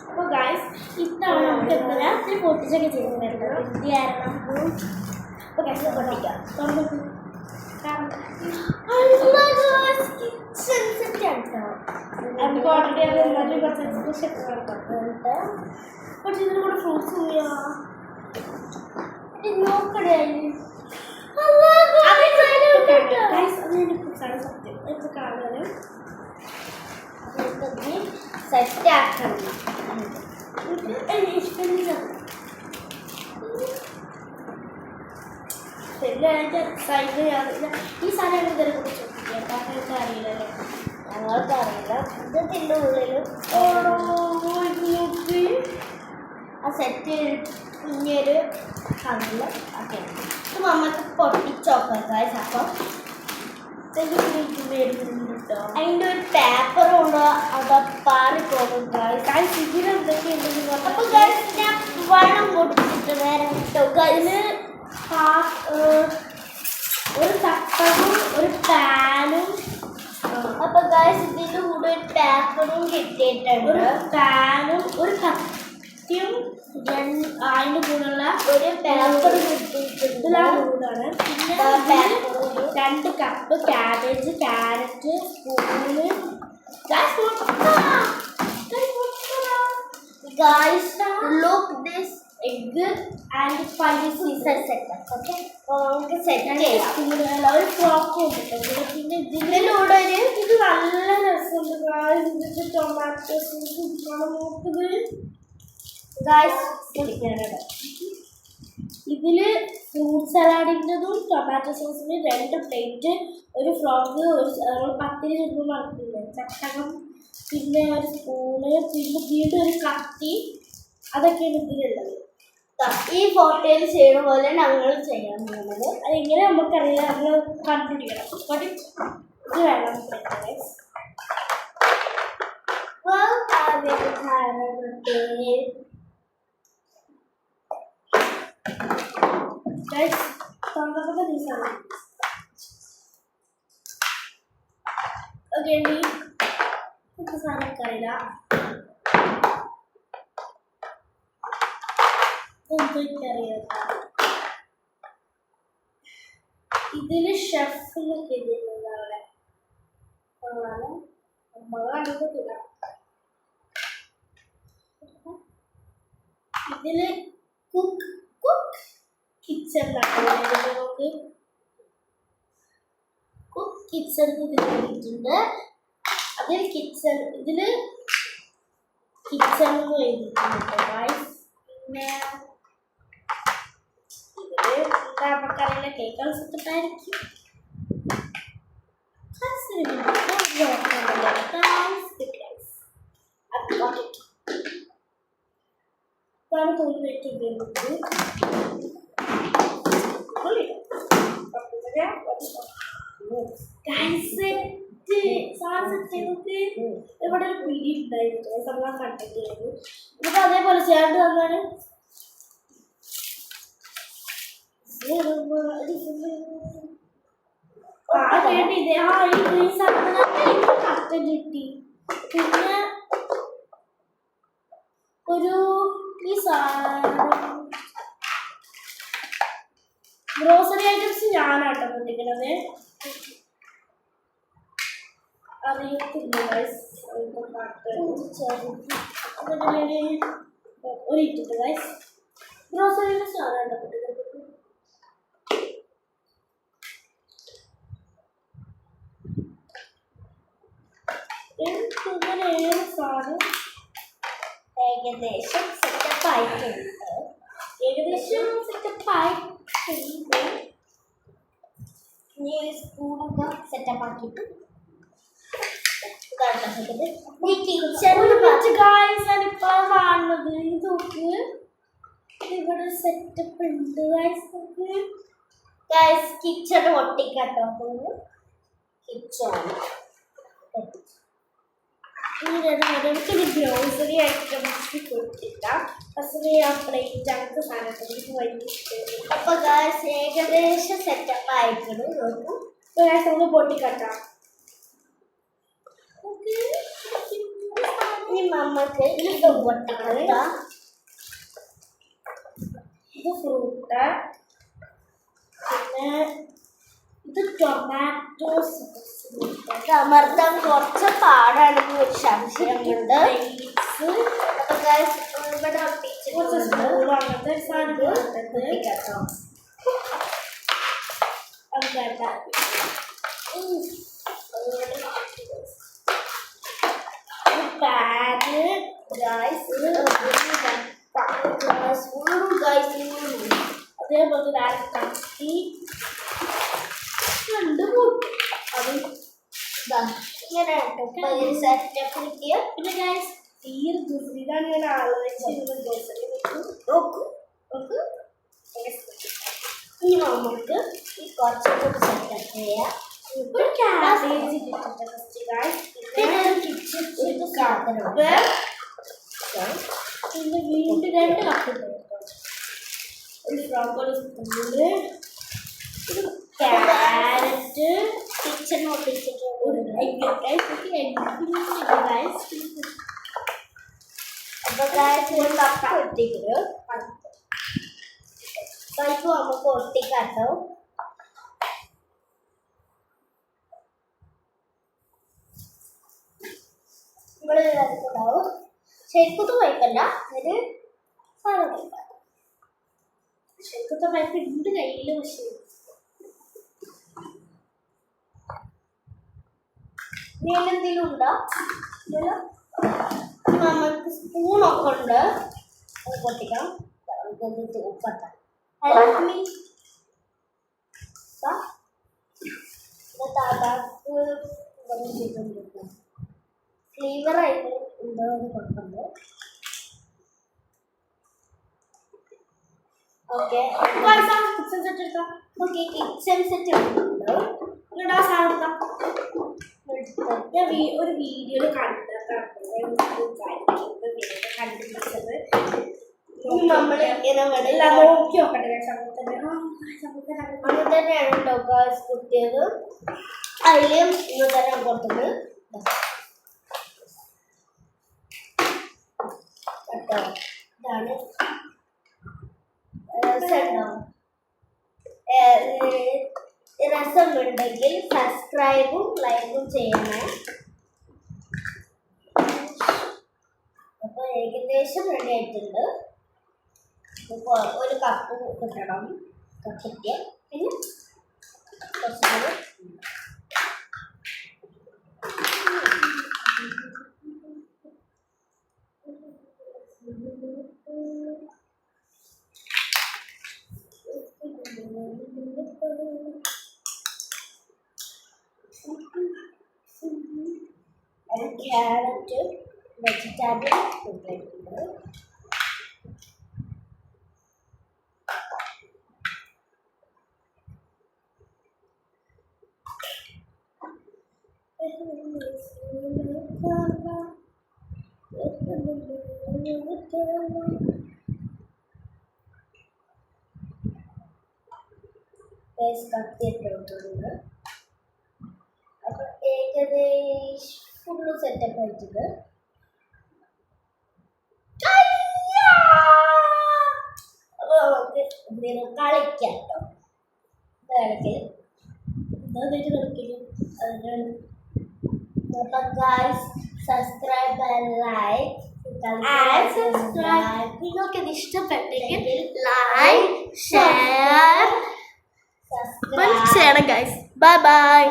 അപ്പോൾ ഗൈസ് ഇതാണ് നമുക്ക് എന്താ പൊട്ടിച്ചൊക്കെ ചെയ്യുന്നുണ്ട് അപ്പോൾ ഗൈസ് പൊട്ടിക്കാം കിച്ചൺ സെറ്റ് ആട്ടോ നമുക്ക് ഓൾറെഡി അത് എല്ലാവരും കുറച്ച് സെറ്റ് പക്ഷെ ഇതിന് കൂടെ ഫ്രൂട്ട്സ് പോയാ നോക്കണേ സെറ്റ് ആക്കണം ഈ സാധനം എന്തെങ്കിലും കുറിച്ച് ഞങ്ങൾക്ക് അറിയില്ലല്ലോ ഞങ്ങൾക്ക് അറിയില്ല ഇതിൻ്റെ ഉള്ളിൽ ആ സെറ്റ് കുഞ്ഞൊരു കണ്ണിൽ ഒക്കെ ഇത് നമുക്ക് പൊട്ടിച്ചോക്കാം ഗൈസ്. അപ്പം അതിൻ്റെ ഒരു പേപ്പറുണ്ട് അത് പാറിപ്പോകും ഗൈസ്. ഇതിലെന്തൊക്കെയുണ്ടെന്ന് അപ്പോൾ ഗൈസ് ഞാൻ വെള്ളം പൊട്ടിച്ചിട്ട് നേരെ കിട്ടും. അതിന് ഒരു തട്ടവും ഒരു പാനും അപ്പോൾ ഗൈസ് ഇതിൻ്റെ കൂടെ ഒരു പേപ്പറും കിട്ടിയിട്ടുണ്ട്. ഒരു പാനും ഒരു കത്തിയും അതിൻ്റെ കൂടെയുള്ള ഒരു പേപ്പർ കിട്ടിയിട്ടുണ്ട്. കൂടാണ് പിന്നെ 2 cup cabbage carrot spoon guys look this egg and 5 season set. Okay അപ്പോൾ നമുക്ക് സെറ്റ് ചെയ്യാം. ഒരു ഫ്രോക്ക് കൊണ്ടിട്ടുണ്ട്. പിന്നെ ഇതിലൂടെ ഒരു ഇത് നല്ല രസമുണ്ട്. ഇതിൻ്റെ ടൊമാറ്റോ സോസ് നോക്കുന്നത് ഗൈസ് കുടിക്കാനുണ്ട്. ഇതിൽ ഫ്രൂട്ട് സലാഡിൻ്റെതും ടൊമാറ്റോ സോസിന് 2 പ്ലേറ്റ് ഒരു ഫ്രോക്ക് ഒരു പത്തിരി ചുരുമ്പ് മറക്കില്ലേ ചട്ടകം പിന്നെ ഒരു സ്പൂണ് പിന്നെ വീണ്ടും ഒരു കത്തി അതൊക്കെയാണ് ഇതിലുള്ളത്. ഈ ഫോട്ടോയിൽ ചെയ്യുന്ന പോലെ ഞങ്ങൾ ചെയ്യാൻ പോകുന്നത് അതെങ്ങനെ നമുക്കറിയാം നമ്മൾ കണ്ടുപിടിക്കണം. ഇത് വേണം സാധനക്കറിയില്ല ഇതില് ഷെഫ് എന്നൊക്കെ എഴുതിയിട്ടുണ്ട് അവിടെ നമ്മൾ കണ്ടിട്ടില്ല. ഇതില് കുക്ക് കിച്ചൺ നമുക്ക് കുക്ക് കിച്ചൺ എഴുതിയിട്ടുണ്ട്. അതിൽ കിച്ചൺ ഇതില് കിച്ചൺ എന്ന് എഴുതിയിട്ടുണ്ട് ഗൈസ്. പിന്നെ നമുക്കറിയില്ല കേക്ക് കളിച്ചിട്ടായിരിക്കും. ഇതാണ് തോന്നിട്ട് ഇവിടെ ഒരു പിടി ഉണ്ടായിരുന്നു നമ്മളെ കണ്ടിട്ടായിരുന്നു. എന്നിട്ട് അതേപോലെ ചേർന്ന് തന്നാണ് കട്ടൻ കിട്ടി. പിന്നെ ഒരു ഈ സാധനം ഗ്രോസറി ഐറ്റംസ് ഞാനാട്ടോ പൊട്ടിക്കണത്. അറിയത്തില്ല ഒരു ഇട്ടിട്ട് ഗൈസ് ഗ്രോസറി ഐറ്റംസ് ഞാനാട്ടോ പൊട്ടിക്കുന്നത്. സാധനം ഏകദേശം സെറ്റപ്പായിട്ടുണ്ട്. ഇനി ഒരു സ്പൂണൊക്കെ സെറ്റപ്പാക്കിയിട്ട് ഈ കിച്ചണിൽ കാണുന്നത് ഇതൊക്കെ ഇവിടെ സെറ്റപ്പ് ഉണ്ട് ഗൈസ്. കിച്ചൺ ഒട്ടിക്കാട്ടോ കിച്ചൺ നമുക്കിത് ഗ്രോസറി ഐറ്റംസ് കൊടുത്തിട്ടാം. പക്ഷേ ആ പ്ലേറ്റ് അങ്ങനത്തെ സാധനത്തിലേക്ക് വൈകിട്ട് അപ്പോൾ ഗൈസ് ഏകദേശം സെറ്റപ്പ് ആയിട്ടുണ്ട്. നോക്കും ഗൈസ് ഒന്ന് പൊട്ടിക്കട്ടാം. ഇനി നമുക്ക് ഇത് പൊട്ടിക്കണ്ട, ഇത് ഫ്രൂട്ട്, പിന്നെ ഇത് ടൊമാറ്റോ സോസ്. അമർത്താൻ കുറച്ച് പാടാണെന്ന് ഒരു സംശയമുണ്ട്. ഇവിടെ കുറച്ച് സ്പൂൺ അങ്ങനത്തെ സാധനം കേട്ടോ. പാന് ഗൈസ്, അതേപോലെ കത്തി രണ്ട് കൂട്ടി അത് ഇങ്ങനെ സെറ്റപ്പ് കിട്ടിയ. പിന്നെ ഗൈസ് ഇതാണ് ഞാൻ ആലോചിച്ചിരുന്നത്. ഇനി നമുക്ക് ഈ കുറച്ചുകൂടി സെറ്റപ്പ് ചെയ്യാം. ക്യാബേജ് പിന്നെ വീണ്ടും 2 കപ്പ് ഒരു ഫ്രോക്കോളി സ്പൂണ്, ക്യാരറ്റ് കിച്ചൺ ഒട്ടിച്ചിട്ടുണ്ട്. അപ്പോൾ ഒട്ടിക്കല് പൈപ്പ് നമുക്ക് ഒട്ടിക്കാട്ടോ. ഇവിടെ ഉണ്ടാവും. ശരിക്കത്തെ പൈപ്പല്ല, ഒരു സാധനം പൈപ്പാണ്. ശരിക്കത്തെ പൈപ്പ് ഉണ്ട് കയ്യിൽ. പക്ഷേ എന്തെങ്കിലും ഉണ്ടോ? നമുക്ക് സ്പൂണൊക്കെ ഉണ്ട്, അത് പൊട്ടിക്കാം. ഉപ്പട്ടാം ഫ്ലേവറായിട്ട് ഉണ്ടോ എന്ന് കൊടുക്കുന്നുണ്ട്. ഓക്കെ കിച്ചൺ സെറ്റ് എടുക്കാം. ഓക്കെ കിച്ചൺ സെറ്റ് എടുക്കുന്നുണ്ട്. എന്നിട്ട് ആ സാധനം ഞാൻ ഒരു വീഡിയോയിൽ കണ്ടിട്ടത് നമ്മൾ ഇങ്ങനെ നോക്കി നോക്കട്ടെ. അങ്ങനെ തന്നെയാണ് കേട്ടോ ഗൈസ് കുട്ടിയത്. അതിലും ഇന്ന് തന്നെ കൊടുത്തത് കേട്ടോ. ഇതാണ് രസമുണ്ടെങ്കിൽ സബ്സ്ക്രൈബും ലൈക്കും ചെയ്യണേ. അപ്പോൾ ഏകദേശം റെഡി ആയിട്ടുണ്ട്. ഒരു കപ്പ് കിട്ടണം. കപ്പിക്ക് പിന്നെ കുറച്ചുകൂടി ക്യാരറ്റ് വെജിറ്റബിൾ ഇട്ടിട്ടുണ്ട്. കത്തിയിട്ടുണ്ട്. അപ്പൊ ഏകദേശം ഫുള്ള് സെറ്റപ്പ് ആയിട്ടുണ്ട്. അപ്പൊ നമുക്ക് എന്തെങ്കിലും കളിക്കാം കേട്ടോ. കളിക്കല് അതിനാണ്. അപ്പൊ ഗൈസ് സബ്സ്ക്രൈബ് ആൻഡ് ലൈക്ക്. നിങ്ങൾക്ക് ഇത് ഇഷ്ടപ്പെട്ടെങ്കിൽ ലൈക്ക് ഷെയർ സബ്സ്ക്രൈബ് ചെയ്യണം ഗൈസ്. Bye bye.